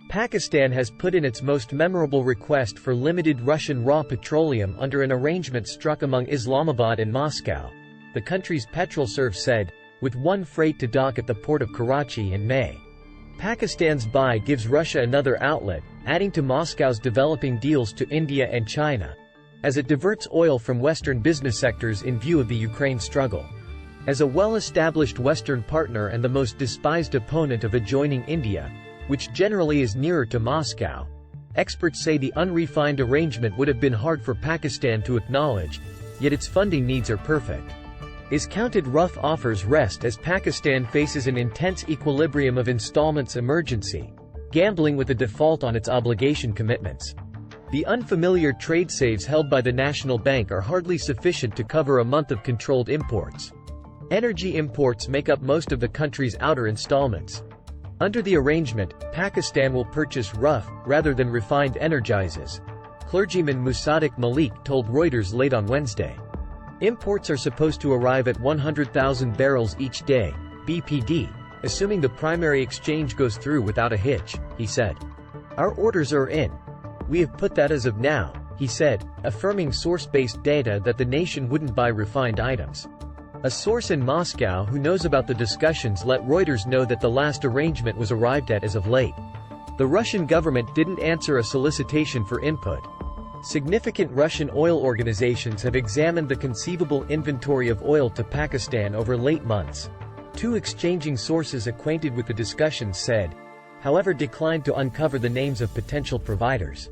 Pakistan has put in its most memorable request for limited Russian raw petroleum under an arrangement struck among Islamabad and Moscow, the country's petrol service said, with one freight to dock at the port of Karachi in May. Pakistan's buy gives Russia another outlet, adding to Moscow's developing deals to India and China, as it diverts oil from Western business sectors in view of the Ukraine struggle. As a well-established Western partner and the most despised opponent of adjoining India, which generally is nearer to Moscow, experts say the unrefined arrangement would have been hard for Pakistan to acknowledge, yet its funding needs are perfect. Is counted rough offers rest as Pakistan faces an intense equilibrium of installments emergency, gambling with a default on its obligation commitments. The unfamiliar trade saves held by the National Bank are hardly sufficient to cover a month of controlled imports. Energy imports make up most of the country's outer installments. Under the arrangement, Pakistan will purchase rough, rather than refined energizes, Clergyman Musadik Malik told Reuters late on Wednesday. Imports are supposed to arrive at 100,000 barrels each day, BPD, assuming the primary exchange goes through without a hitch, he said. Our orders are in. We have put that as of now, he said, affirming source-based data that the nation wouldn't buy refined items. A source in Moscow who knows about the discussions let Reuters know that the last arrangement was arrived at as of late. The Russian government didn't answer a solicitation for input. Significant Russian oil organizations have examined the conceivable inventory of oil to Pakistan over late months. Two exchanging sources acquainted with the discussions said, however, declined to uncover the names of potential providers.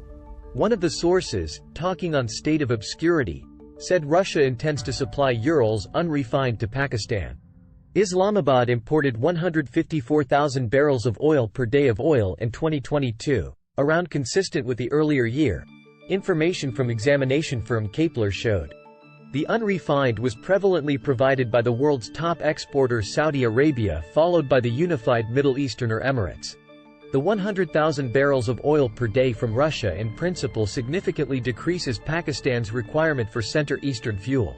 One of the sources, talking on state of obscurity, said Russia intends to supply Urals unrefined to Pakistan. Islamabad imported 154,000 barrels of oil per day of oil in 2022, around consistent with the earlier year, information from examination firm Kepler showed. The unrefined was prevalently provided by the world's top exporter Saudi Arabia, followed by the unified Middle Eastern or Emirates. The 100,000 barrels of oil per day from Russia in principle significantly decreases Pakistan's requirement for Center Eastern fuel.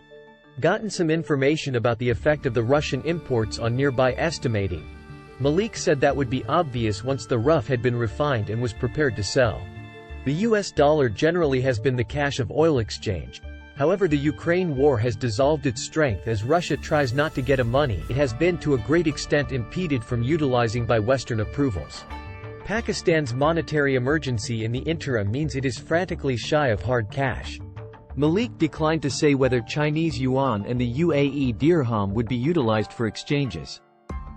Gotten some information about the effect of the Russian imports on nearby estimating. Malik said that would be obvious once the rough had been refined and was prepared to sell. The US dollar generally has been the cash of oil exchange. However, the Ukraine war has dissolved its strength as Russia tries not to get a money it has been to a great extent impeded from utilizing by Western approvals. Pakistan's monetary emergency in the interim means it is frantically shy of hard cash. Malik declined to say whether Chinese yuan and the UAE dirham would be utilized for exchanges.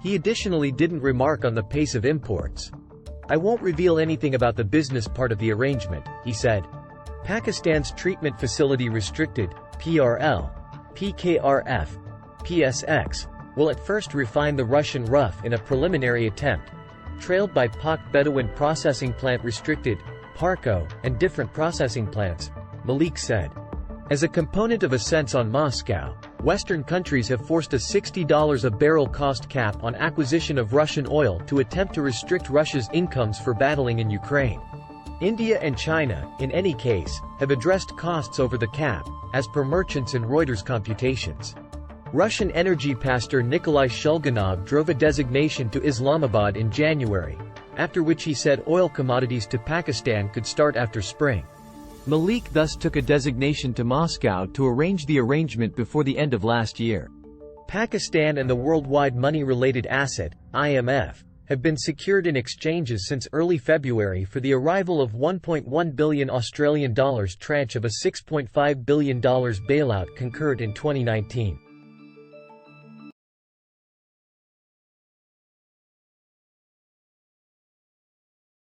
He additionally didn't remark on the pace of imports. I won't reveal anything about the business part of the arrangement, he said. Pakistan's Treatment Facility Restricted, PRL, PKRF, PSX, will at first refine the Russian rough in a preliminary attempt, trailed by Pak Bedouin Processing Plant Restricted, PARCO, and different processing plants, Malik said. As a component of a sense on Moscow, Western countries have forced a $60 a barrel cost cap on acquisition of Russian oil to attempt to restrict Russia's incomes for battling in Ukraine. India and China, in any case, have addressed costs over the cap, as per merchants and Reuters computations. Russian energy pastor Nikolai Shulganov drove a designation to Islamabad in January, after which he said oil commodities to Pakistan could start after spring. Malik thus took a designation to Moscow to arrange the arrangement before the end of last year. Pakistan and the worldwide money-related asset, IMF, have been secured in exchanges since early February for the arrival of $1.1 billion Australian dollars tranche of a $6.5 billion bailout concurred in 2019.